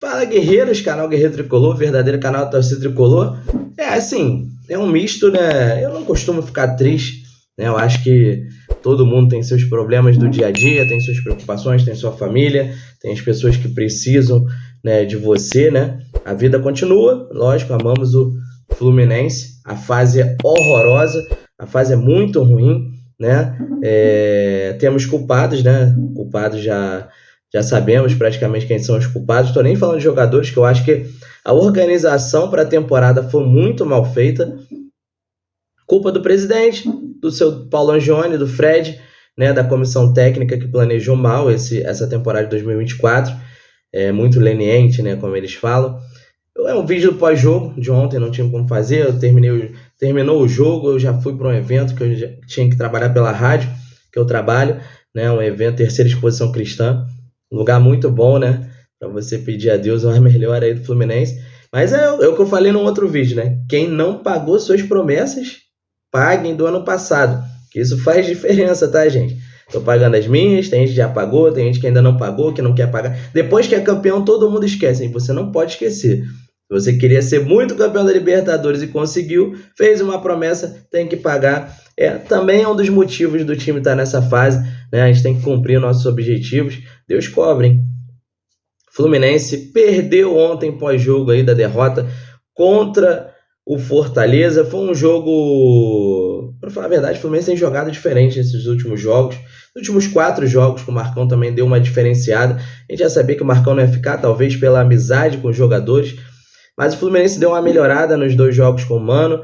Fala, guerreiros, canal Guerreiro Tricolor, verdadeiro canal da torcida tricolor. Assim, é um misto, né? Eu não costumo ficar triste, né? Eu acho que todo mundo tem seus problemas do dia a dia, tem suas preocupações, tem sua família, tem as pessoas que precisam, né, de você, né? A vida continua, lógico, amamos o Fluminense, a fase é horrorosa, a fase é muito ruim, né? Temos culpados, né? Culpados já sabemos praticamente quem são os culpados. Estou nem falando de jogadores, que eu acho que a organização para a temporada foi muito mal feita. Culpa do presidente, do seu Paulo Angione, do Fred, né, da comissão técnica que planejou mal essa temporada de 2024. É muito leniente, né, como eles falam. É um vídeo pós-jogo de ontem, não tinha como fazer. Terminou o jogo, eu já fui para um evento que eu já tinha que trabalhar pela rádio, que eu trabalho, né, um evento Terceira Exposição Cristã. Um lugar muito bom, né? Para você pedir a Deus uma melhor aí do Fluminense. Mas é o que eu falei no outro vídeo, né? Quem não pagou suas promessas, paguem do ano passado. Que isso faz diferença, tá, gente? Tô pagando as minhas, tem gente que já pagou, tem gente que ainda não pagou, que não quer pagar. Depois que é campeão, todo mundo esquece, hein? Você não pode esquecer. Se você queria ser muito campeão da Libertadores e conseguiu, fez uma promessa, tem que pagar. Também é um dos motivos do time estar nessa fase, né? A gente tem que cumprir nossos objetivos. Deus cobre, hein? Fluminense perdeu ontem pós-jogo aí da derrota contra o Fortaleza. Foi um jogo, para falar a verdade, o Fluminense tem jogado diferente nesses últimos jogos. Nos últimos 4 jogos, que o Marcão também deu uma diferenciada. A gente já sabia que o Marcão não ia ficar, talvez pela amizade com os jogadores. Mas o Fluminense deu uma melhorada nos 2 jogos com o Mano.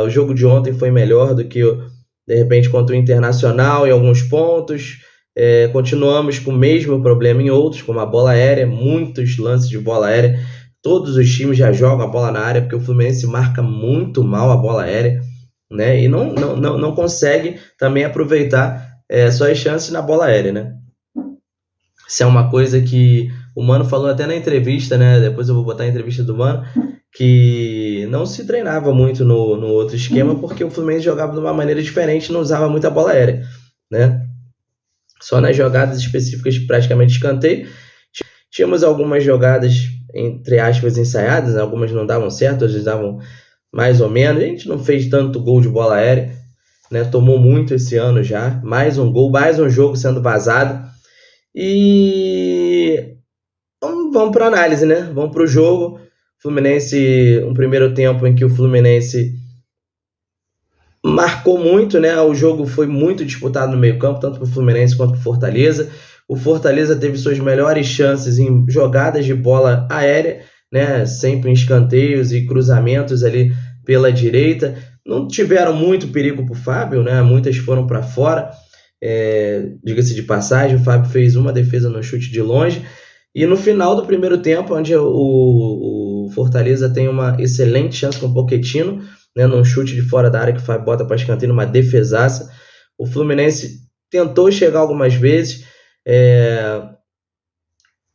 O jogo de ontem foi melhor do que, de repente, contra o Internacional em alguns pontos. Continuamos com o mesmo problema em outros, como a bola aérea, muitos lances de bola aérea. Todos os times já jogam a bola na área, porque o Fluminense marca muito mal a bola aérea, né? E não consegue também aproveitar suas chances na bola aérea, né? Isso é uma coisa que o Mano falou até na entrevista, né? Depois eu vou botar a entrevista do Mano, que não se treinava muito no outro esquema, porque o Fluminense jogava de uma maneira diferente, não usava muita bola aérea, né? Só nas jogadas específicas, praticamente escanteio. Tínhamos algumas jogadas, entre aspas, ensaiadas, algumas não davam certo, outras davam mais ou menos. A gente não fez tanto gol de bola aérea, né? Tomou muito esse ano já. Mais um gol, mais um jogo sendo vazado. E vamos para análise, né? Vamos para o jogo. Fluminense, um primeiro tempo em que o Fluminense marcou muito, né? O jogo foi muito disputado no meio-campo, tanto para o Fluminense quanto para o Fortaleza. O Fortaleza teve suas melhores chances em jogadas de bola aérea, né? Sempre em escanteios e cruzamentos ali pela direita. Não tiveram muito perigo para o Fábio, né? Muitas foram para fora. Diga-se de passagem, o Fábio fez uma defesa no chute de longe. E no final do primeiro tempo, onde o Fortaleza tem uma excelente chance com o Pochettino, né, num chute de fora da área que o Fábio bota para escanteio, numa defesaça. O Fluminense tentou chegar algumas vezes,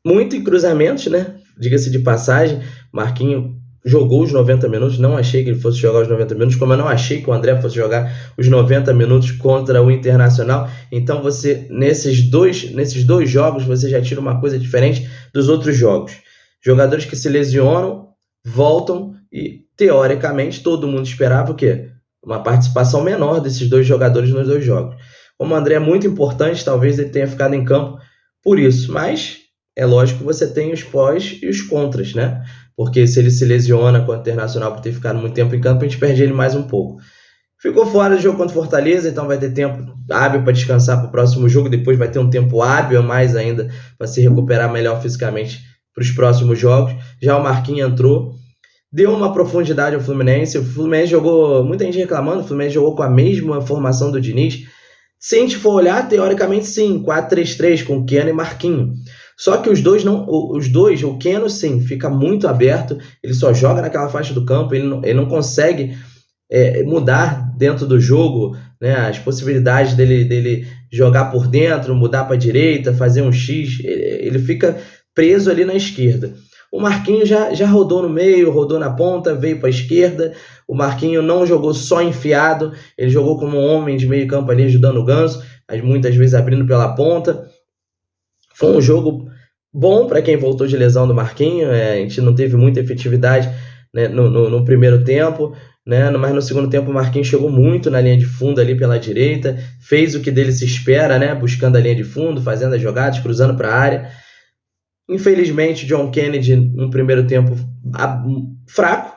muito em cruzamentos, né? Diga-se de passagem, Marquinhos jogou os 90 minutos, não achei que ele fosse jogar os 90 minutos, como eu não achei que o André fosse jogar os 90 minutos contra o Internacional. Então você, nesses dois jogos, você já tira uma coisa diferente dos outros jogos. Jogadores que se lesionam, voltam e, teoricamente, todo mundo esperava o quê? Uma participação menor desses 2 jogadores nos 2 jogos. Como o André é muito importante, talvez ele tenha ficado em campo por isso, mas é lógico que você tem os pós e os contras, né? Porque se ele se lesiona com o Internacional por ter ficado muito tempo em campo, a gente perde ele mais um pouco. Ficou fora do jogo contra o Fortaleza, então vai ter tempo hábil para descansar para o próximo jogo, depois vai ter um tempo hábil a mais ainda para se recuperar melhor fisicamente para os próximos jogos. Já o Marquinhos entrou, deu uma profundidade ao Fluminense. O Fluminense jogou, muita gente reclamando, o Fluminense jogou com a mesma formação do Diniz. Se a gente for olhar, teoricamente sim, 4-3-3 com Keno e Marquinhos. Só que os dois, o Keno sim, fica muito aberto, ele só joga naquela faixa do campo, ele não consegue mudar dentro do jogo, né, as possibilidades dele jogar por dentro, mudar para a direita, fazer um X, ele fica preso ali na esquerda. O Marquinhos já rodou no meio, rodou na ponta, veio para a esquerda. O Marquinhos não jogou só enfiado, ele jogou como um homem de meio campo ali, ajudando o Ganso, muitas vezes abrindo pela ponta. Foi um jogo bom para quem voltou de lesão do Marquinhos. A gente não teve muita efetividade, né, no primeiro tempo, né, mas no segundo tempo o Marquinhos chegou muito na linha de fundo ali pela direita, fez o que dele se espera, né, buscando a linha de fundo, fazendo as jogadas, cruzando para a área. Infelizmente, John Kennedy no primeiro tempo fraco,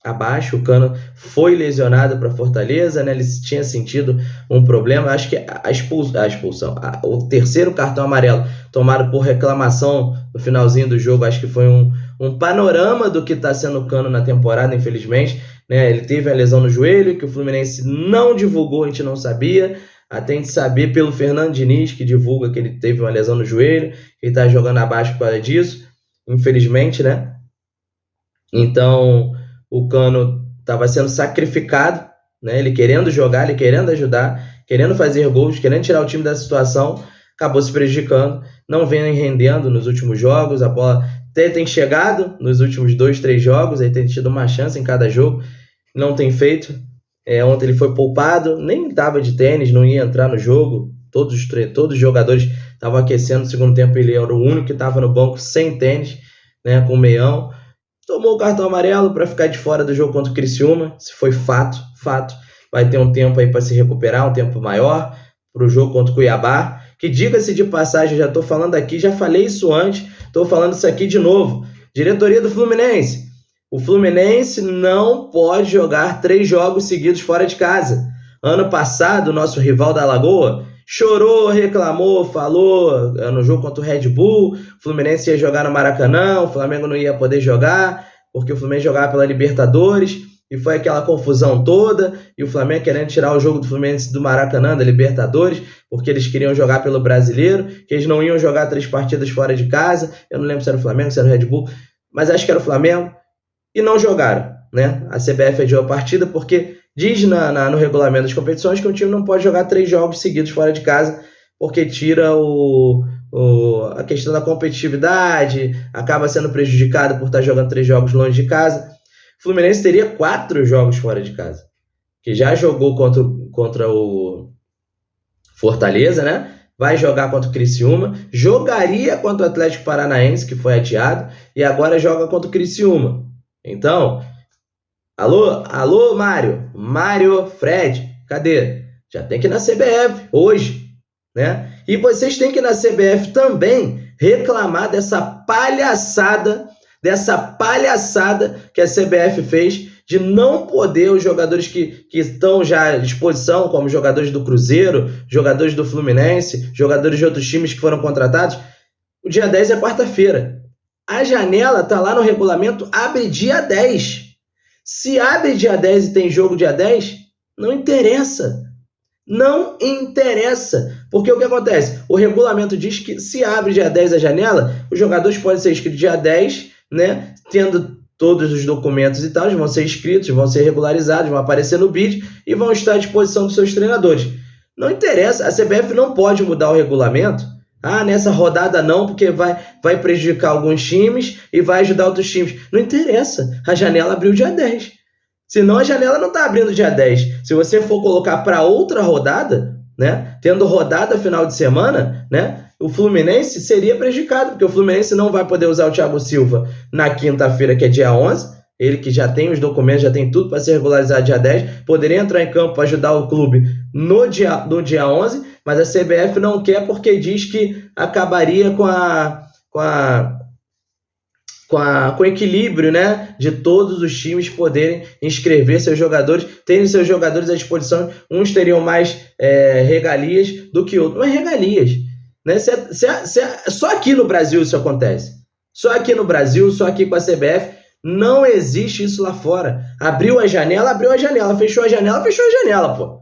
abaixo. O Cano foi lesionado para Fortaleza, né? Ele tinha sentido um problema. Acho que a expulsão, o terceiro cartão amarelo tomado por reclamação no finalzinho do jogo, acho que foi um panorama do que está sendo o Cano na temporada, infelizmente, né? Ele teve a lesão no joelho, que o Fluminense não divulgou, a gente não sabia, até a gente saber pelo Fernando Diniz, que divulga que ele teve uma lesão no joelho, que ele está jogando abaixo por causa disso, infelizmente, né? Então o Cano estava sendo sacrificado, né? Ele querendo jogar, ele querendo ajudar, querendo fazer gols, querendo tirar o time da situação, acabou se prejudicando, não vem rendendo nos últimos jogos. A bola até tem chegado nos últimos 2, 3 jogos, aí tem tido uma chance em cada jogo, não tem feito. Ontem ele foi poupado, nem estava de tênis, não ia entrar no jogo. Todos os jogadores estavam aquecendo no segundo tempo, ele era o único que estava no banco sem tênis, né, com o meião. Tomou o cartão amarelo para ficar de fora do jogo contra o Criciúma. Isso foi fato. Vai ter um tempo aí para se recuperar, um tempo maior para o jogo contra o Cuiabá. Que, diga-se de passagem, já estou falando aqui, já falei isso antes, estou falando isso aqui de novo. Diretoria do Fluminense. O Fluminense não pode jogar 3 jogos seguidos fora de casa. Ano passado, o nosso rival da Lagoa chorou, reclamou, falou no jogo contra o Red Bull, o Fluminense ia jogar no Maracanã, o Flamengo não ia poder jogar, porque o Fluminense jogava pela Libertadores, e foi aquela confusão toda, e o Flamengo querendo tirar o jogo do Fluminense do Maracanã, da Libertadores, porque eles queriam jogar pelo Brasileiro, que eles não iam jogar 3 partidas fora de casa. Eu não lembro se era o Flamengo, se era o Red Bull, mas acho que era o Flamengo, e não jogaram, né? A CBF adiou a partida porque diz no regulamento das competições que um time não pode jogar 3 jogos seguidos fora de casa, porque tira a questão da competitividade, acaba sendo prejudicado por estar jogando 3 jogos longe de casa. O Fluminense teria 4 jogos fora de casa, que já jogou contra o Fortaleza, né? Vai jogar contra o Criciúma, jogaria contra o Atlético Paranaense, que foi adiado, e agora joga contra o Criciúma. Então, alô, Mário, Fred, cadê? Já tem que ir na CBF hoje, né? E vocês têm que ir na CBF também reclamar dessa palhaçada que a CBF fez de não poder os jogadores que estão já à disposição, como jogadores do Cruzeiro, jogadores do Fluminense, jogadores de outros times que foram contratados. O dia 10 é quarta-feira. A janela está lá no regulamento, abre dia 10. Se abre dia 10 e tem jogo dia 10, não interessa. Não interessa. Porque o que acontece? O regulamento diz que se abre dia 10 a janela, os jogadores podem ser inscritos dia 10, né? Tendo todos os documentos e tal, vão ser inscritos, vão ser regularizados, vão aparecer no BID e vão estar à disposição dos seus treinadores. Não interessa. A CBF não pode mudar o regulamento. Nessa rodada não, porque vai prejudicar alguns times e vai ajudar outros times. Não interessa. A janela abriu dia 10. Senão a janela não está abrindo dia 10. Se você for colocar para outra rodada, né, tendo rodada final de semana, né, o Fluminense seria prejudicado, porque o Fluminense não vai poder usar o Thiago Silva na quinta-feira, que é dia 11. Ele que já tem os documentos, já tem tudo para ser regularizado dia 10, poderia entrar em campo para ajudar o clube no dia 11, mas a CBF não quer porque diz que acabaria com o equilíbrio, né, de todos os times poderem inscrever seus jogadores, terem seus jogadores à disposição. Uns teriam mais regalias do que outros. Mas regalias, né? Só aqui no Brasil isso acontece. Só aqui no Brasil, só aqui com a CBF. Não existe isso lá fora. Abriu a janela, fechou a janela, pô.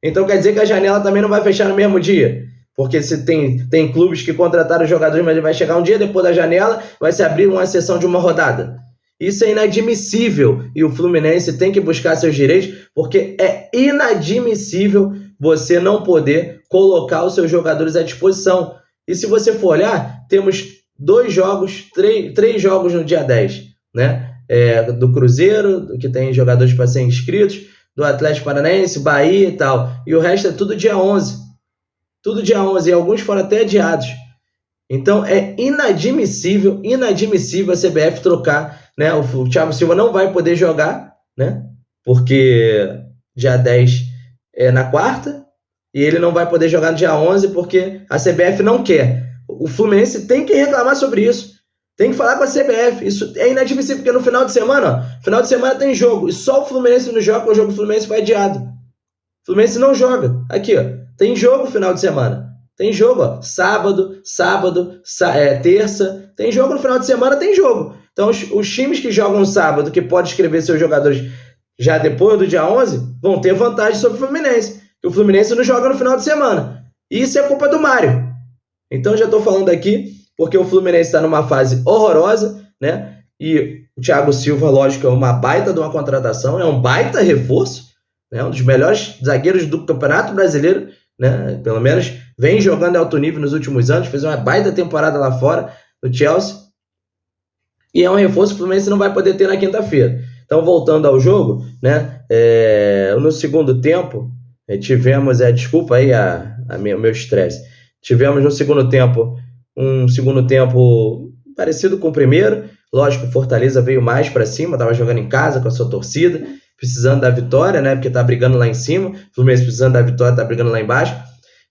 Então quer dizer que a janela também não vai fechar no mesmo dia? Porque se tem clubes que contrataram jogadores, mas ele vai chegar um dia depois da janela, vai se abrir uma sessão de uma rodada. Isso é inadmissível e o Fluminense tem que buscar seus direitos, porque é inadmissível você não poder colocar os seus jogadores à disposição. E se você for olhar, temos 2 jogos, 3 jogos no dia 10, né? Do Cruzeiro, que tem jogadores para serem inscritos, do Atlético Paranaense, Bahia e tal. E o resto é tudo dia 11. Tudo dia 11, e alguns foram até adiados. Então é inadmissível a CBF trocar, né? O Thiago Silva não vai poder jogar, né? Porque dia 10 é na quarta, e ele não vai poder jogar no dia 11 porque a CBF não quer. O Fluminense tem que reclamar sobre isso. Tem que falar com a CBF. Isso é inadmissível, porque no final de semana, tem jogo. E só o Fluminense não joga, o jogo do Fluminense foi adiado. O Fluminense não joga. Aqui, ó. Tem jogo no final de semana. Tem jogo, ó. Sábado, terça. Tem jogo no final de semana, tem jogo. Então, os times que jogam sábado, que podem escrever seus jogadores já depois do dia 11, vão ter vantagem sobre o Fluminense. O Fluminense não joga no final de semana. E isso é culpa do Mário. Então, já estou falando aqui porque o Fluminense está numa fase horrorosa, né? E o Thiago Silva, lógico, é uma baita de uma contratação, é um baita reforço, né? Um dos melhores zagueiros do Campeonato Brasileiro, né? Pelo menos vem jogando em alto nível nos últimos anos, fez uma baita temporada lá fora no Chelsea. E é um reforço que o Fluminense não vai poder ter na quinta-feira. Então, voltando ao jogo, né? No segundo tempo, tivemos, desculpa aí o meu estresse, tivemos no segundo tempo um segundo tempo parecido com o primeiro. Lógico, o Fortaleza veio mais para cima, estava jogando em casa com a sua torcida, precisando da vitória, né? Porque tá brigando lá em cima. O Fluminense precisando da vitória, tá brigando lá embaixo.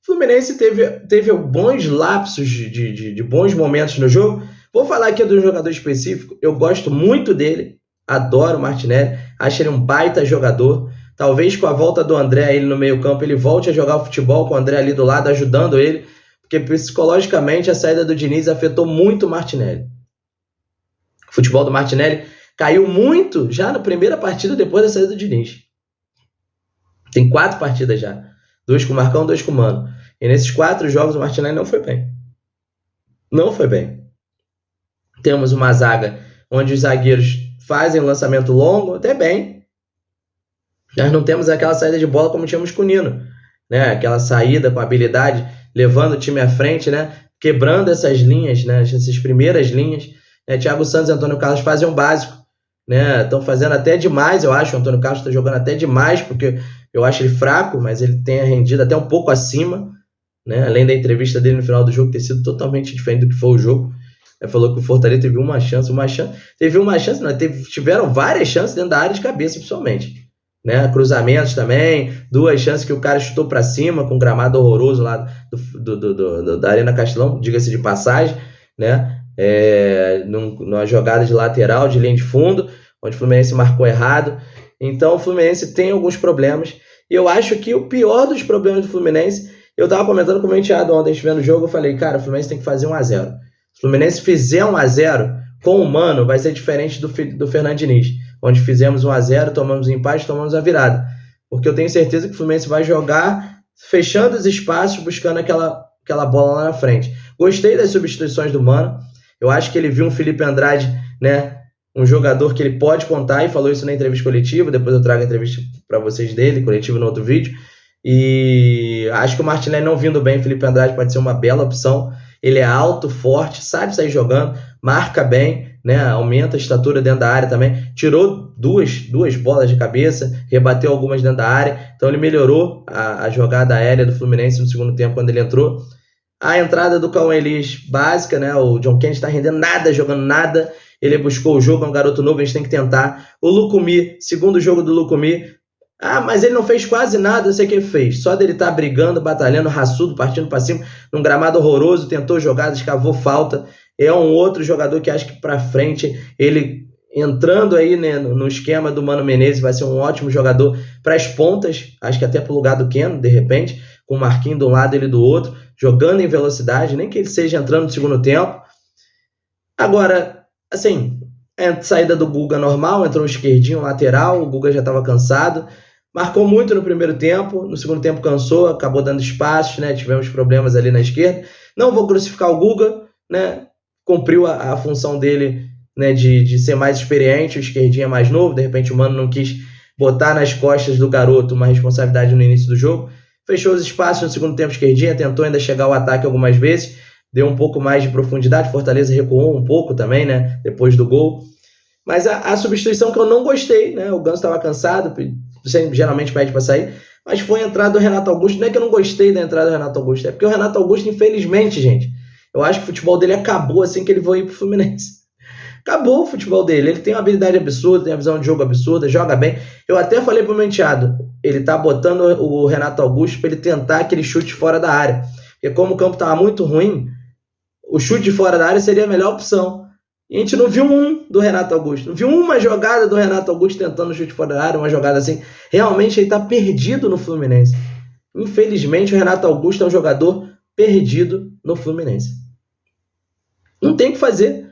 O Fluminense teve bons lapsos de bons momentos no jogo. Vou falar aqui de um jogador específico. Eu gosto muito dele, adoro o Martinelli, acho ele um baita jogador. Talvez com a volta do André ele no meio campo, ele volte a jogar o futebol com o André ali do lado, ajudando ele, porque psicologicamente a saída do Diniz afetou muito o Martinelli. O futebol do Martinelli caiu muito já na primeira partida depois da saída do Diniz. Tem 4 partidas já. 2 com o Marcão, 2 com o Mano. E nesses 4 jogos o Martinelli não foi bem. Não foi bem. Temos uma zaga onde os zagueiros fazem lançamento longo, até bem. Nós não temos aquela saída de bola como tínhamos com o Nino, né? Aquela saída com habilidade, levando o time à frente, né? Quebrando essas linhas, né? Essas primeiras linhas. Thiago Santos e Antônio Carlos fazem um básico, né? Estão fazendo até demais, eu acho. O Antônio Carlos está jogando até demais, porque eu acho ele fraco, mas ele tem rendido até um pouco acima, né? Além da entrevista dele no final do jogo ter sido totalmente diferente do que foi o jogo. Ele falou que o Fortaleza teve uma chance, tiveram várias chances dentro da área de cabeça, principalmente, né? Cruzamentos também, 2 chances que o cara chutou para cima com um gramado horroroso lá da Arena Castelão, diga-se de passagem, né? Numa jogada de lateral, de linha de fundo, onde o Fluminense marcou errado. Então o Fluminense tem alguns problemas, e eu acho que o pior dos problemas do Fluminense, eu tava comentando com o meu enteado ontem, vendo o jogo, eu falei, cara, o Fluminense tem que fazer 1-0. Se o Fluminense fizer 1-0 com o Mano, vai ser diferente do Fernando Diniz, onde fizemos 1-0, tomamos um empate, tomamos a virada, porque eu tenho certeza que o Fluminense vai jogar fechando os espaços, buscando aquela bola lá na frente. Gostei das substituições do Mano. Eu acho que ele viu um Felipe Andrade, né, um jogador que ele pode contar, e falou isso na entrevista coletiva. Depois eu trago a entrevista para vocês dele, coletiva, no outro vídeo. E acho que o Martinelli não vindo bem, Felipe Andrade pode ser uma bela opção. Ele é alto, forte, sabe sair jogando, marca bem, né, aumenta a estatura dentro da área também. Tirou duas bolas de cabeça, rebateu algumas dentro da área. Então ele melhorou a jogada aérea do Fluminense no segundo tempo quando ele entrou. A entrada do Cauã Elias, básica, né? O John Kennedy está rendendo nada, jogando nada. Ele buscou o jogo, é um garoto novo, a gente tem que tentar. O Lucumí, segundo jogo do Lucumí. Mas ele não fez quase nada, eu sei o que ele fez. Só dele estar brigando, batalhando, raçudo, partindo para cima, num gramado horroroso, tentou jogadas, cavou falta. É um outro jogador que acho que para frente, ele entrando aí, né, no esquema do Mano Menezes, vai ser um ótimo jogador para as pontas, acho que até para o lugar do Keno, de repente, com o Marquinhos de um lado e ele do outro, jogando em velocidade, nem que ele seja entrando no segundo tempo. Agora, assim, a saída do Guga normal, entrou um esquerdinho, lateral, o Guga já estava cansado, marcou muito no primeiro tempo, no segundo tempo cansou, acabou dando espaços, né, tivemos problemas ali na esquerda. Não vou crucificar o Guga, né, cumpriu a função dele, né, de ser mais experiente, o esquerdinho é mais novo, de repente o Mano não quis botar nas costas do garoto uma responsabilidade no início do jogo. Fechou os espaços no segundo tempo, esquerdinha, tentou ainda chegar ao ataque algumas vezes, deu um pouco mais de profundidade, Fortaleza recuou um pouco também, né, depois do gol. Mas a substituição que eu não gostei, né, o Ganso estava cansado, geralmente pede para sair, mas foi a entrada do Renato Augusto. Não é que eu não gostei da entrada do Renato Augusto, é porque o Renato Augusto, infelizmente, gente, Eu acho que o futebol dele acabou assim que ele foi ir pro Fluminense. Acabou o futebol dele. Ele tem uma habilidade absurda, tem uma visão de jogo absurda, joga bem. Eu até falei pro meu enteado, ele tá botando o Renato Augusto para ele tentar aquele chute fora da área. Porque como o campo tava muito ruim, o chute de fora da área seria a melhor opção. E a gente não viu um do Renato Augusto. Não viu uma jogada do Renato Augusto tentando o chute fora da área, uma jogada assim. Realmente ele tá perdido no Fluminense. Infelizmente o Renato Augusto é um jogador perdido no Fluminense. Não tem o que fazer.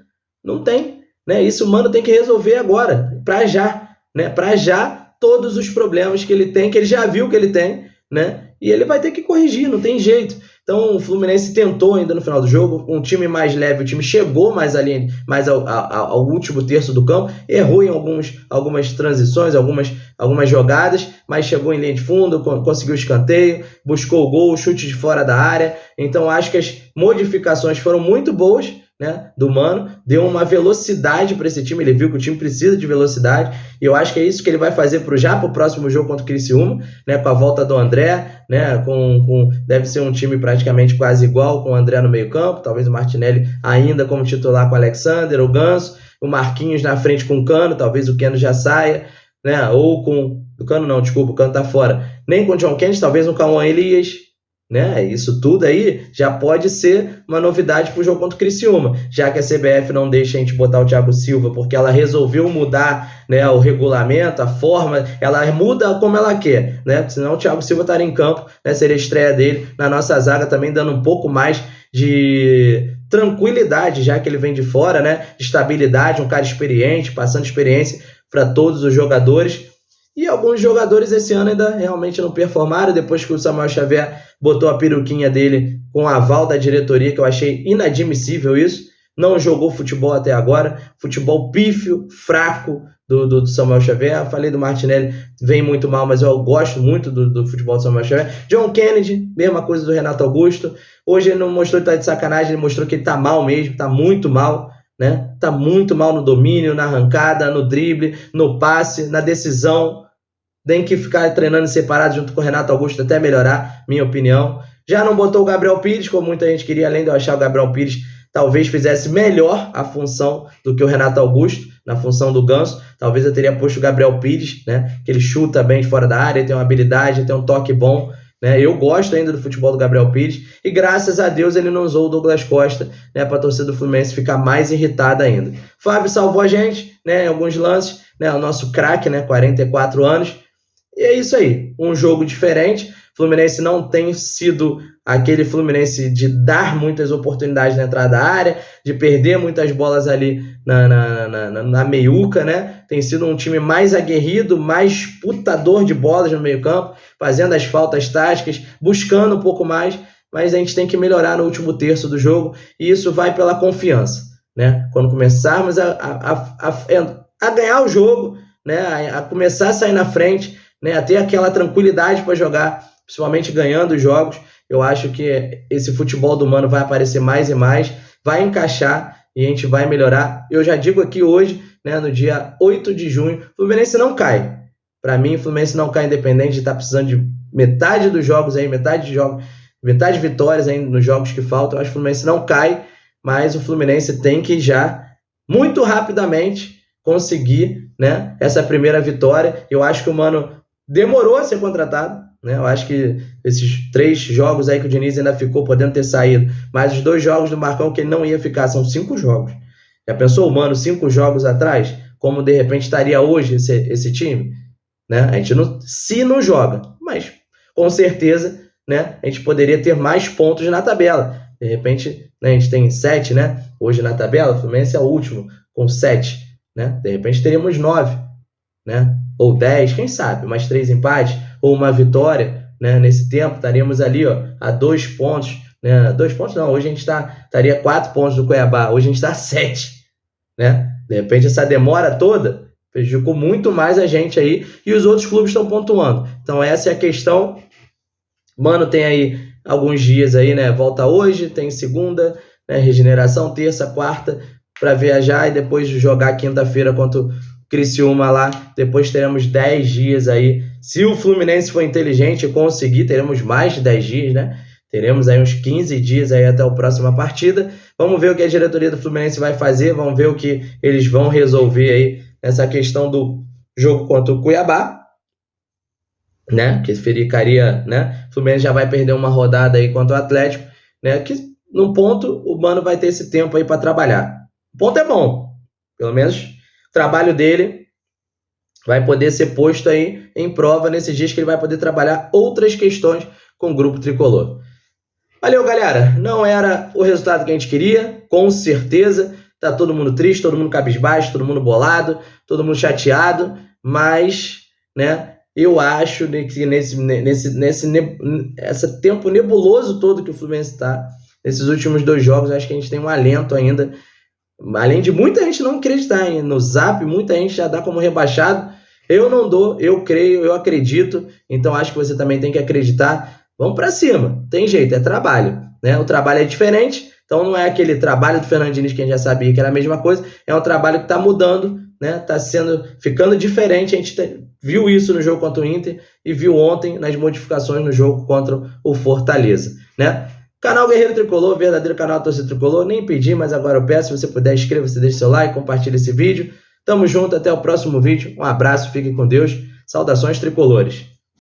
Não tem. Né? Isso o Mano tem que resolver agora, para já, né? Para já todos os problemas que ele tem, que ele já viu que ele tem, né? E ele vai ter que corrigir, não tem jeito. Então o Fluminense tentou ainda no final do jogo, um time mais leve, o time chegou mais ali, mais ao último terço do campo, errou em algumas transições, algumas jogadas, mas chegou em linha de fundo, conseguiu o escanteio, buscou o gol, chute de fora da área. Então acho que as modificações foram muito boas, né, do Mano, deu uma velocidade para esse time, ele viu que o time precisa de velocidade, e eu acho que é isso que ele vai fazer pro próximo jogo contra o Criciúma, né, com a volta do André, né, deve ser um time praticamente quase igual, com o André no meio campo, talvez o Martinelli ainda como titular com o Alexander, o Ganso, o Marquinhos na frente com o Cano, talvez o Keno já saia, né, ou com, o Cano não, desculpa, o Cano tá fora, nem com o John Kennedy, talvez um Cauã Elias, né? Isso tudo aí já pode ser uma novidade para o jogo contra o Criciúma, já que a CBF não deixa a gente botar o Thiago Silva, porque ela resolveu mudar, né, o regulamento, a forma, ela muda como ela quer, né? Senão o Thiago Silva estaria em campo, né? Seria a estreia dele na nossa zaga, também dando um pouco mais de tranquilidade, já que ele vem de fora, né? De estabilidade, um cara experiente, passando experiência para todos os jogadores. E alguns jogadores esse ano ainda realmente não performaram, depois que o Samuel Xavier botou a peruquinha dele com o aval da diretoria, que eu achei inadmissível isso. Não jogou futebol até agora, futebol pífio, fraco do Samuel Xavier. Falei do Martinelli, vem muito mal, mas eu gosto muito do futebol do Samuel Xavier. John Kennedy, mesma coisa do Renato Augusto. Hoje ele não mostrou que tá de sacanagem, ele mostrou que ele tá mal mesmo, tá muito mal. Né? Tá muito mal no domínio, na arrancada, no drible, no passe, na decisão. Tem que ficar treinando separado junto com o Renato Augusto até melhorar, minha opinião. Já não botou o Gabriel Pires, como muita gente queria, além de eu achar o Gabriel Pires talvez fizesse melhor a função do que o Renato Augusto, na função do Ganso. Talvez eu teria posto o Gabriel Pires, né? Que ele chuta bem de fora da área, tem uma habilidade, tem um toque bom. Né? Eu gosto ainda do futebol do Gabriel Pires e graças a Deus ele não usou o Douglas Costa, né, para a torcida do Fluminense ficar mais irritada ainda. Fábio salvou a gente, né, em alguns lances, né, o nosso craque, né, 44 anos. E é isso aí, um jogo diferente. O Fluminense não tem sido aquele Fluminense de dar muitas oportunidades na entrada da área, de perder muitas bolas ali na meiuca, né? Tem sido um time mais aguerrido, mais disputador de bolas no meio campo, fazendo as faltas táticas, buscando um pouco mais, mas a gente tem que melhorar no último terço do jogo, e isso vai pela confiança, né? Quando começarmos a ganhar o jogo, né? A começar a sair na frente, né? A ter aquela tranquilidade para jogar, principalmente ganhando os jogos, eu acho que esse futebol do Mano vai aparecer mais e mais, vai encaixar e a gente vai melhorar. Eu já digo aqui hoje, né, no dia 8 de junho, o Fluminense não cai. Para mim, o Fluminense não cai, independente de estar precisando de metade dos jogos aí, metade de vitórias aí nos jogos que faltam. Eu acho que o Fluminense não cai, mas o Fluminense tem que já, muito rapidamente, conseguir, né, essa primeira vitória. Eu acho que o Mano demorou a ser contratado, né? Eu acho que esses 3 jogos aí que o Diniz ainda ficou podendo ter saído, mas os 2 jogos do Marcão que ele não ia ficar, são 5 jogos. Já pensou o Mano 5 jogos atrás? Como de repente estaria hoje esse time? Né? A gente não joga, mas com certeza, né, a gente poderia ter mais pontos na tabela. De repente, né, a gente tem 7, né, hoje na tabela, o Fluminense é o último com 7. Né? De repente teríamos 9, né? Ou 10, quem sabe, mais 3 empates, ou uma vitória, né? Nesse tempo, estaríamos ali, ó, a 2 pontos, né? 2 pontos não, hoje a gente estaria 4 pontos do Cuiabá, hoje a gente está a 7, né? De repente essa demora toda prejudicou muito mais a gente aí, e os outros clubes estão pontuando. Então essa é a questão. Mano, tem aí alguns dias aí, né? Volta hoje, tem segunda, né? Regeneração, terça, quarta, para viajar e depois jogar quinta-feira contra o Criciúma lá. Depois teremos 10 dias aí. Se o Fluminense for inteligente e conseguir, teremos mais de 10 dias, né? Teremos aí uns 15 dias aí até a próxima partida. Vamos ver o que a diretoria do Fluminense vai fazer, vamos ver o que eles vão resolver aí nessa questão do jogo contra o Cuiabá, né? Que ficaria, né? O Fluminense já vai perder uma rodada aí contra o Atlético, né? Que no ponto o Mano vai ter esse tempo aí para trabalhar. O ponto é bom, pelo menos o trabalho dele vai poder ser posto aí em prova nesses dias que ele vai poder trabalhar outras questões com o grupo tricolor. Valeu, galera. Não era o resultado que a gente queria, com certeza. Tá todo mundo triste, todo mundo cabisbaixo, todo mundo bolado, todo mundo chateado, mas, né, eu acho que nesse tempo nebuloso todo que o Fluminense está, nesses últimos 2 jogos, acho que a gente tem um alento ainda, além de muita gente não acreditar, hein? No Zap, muita gente já dá como rebaixado. Eu não dou, eu creio, eu acredito, então acho que você também tem que acreditar. Vamos para cima, tem jeito, é trabalho, né? O trabalho é diferente, então não é aquele trabalho do Fernando Diniz que a gente já sabia que era a mesma coisa, é um trabalho que está mudando, né? Está ficando diferente. A gente viu isso no jogo contra o Inter e viu ontem nas modificações no jogo contra o Fortaleza, né? Canal Guerreiro Tricolor, verdadeiro canal da torcida tricolor, nem pedi, mas agora eu peço, se você puder, inscreva-se, deixe seu like, compartilhe esse vídeo. Tamo junto, até o próximo vídeo, um abraço, fiquem com Deus, saudações tricolores.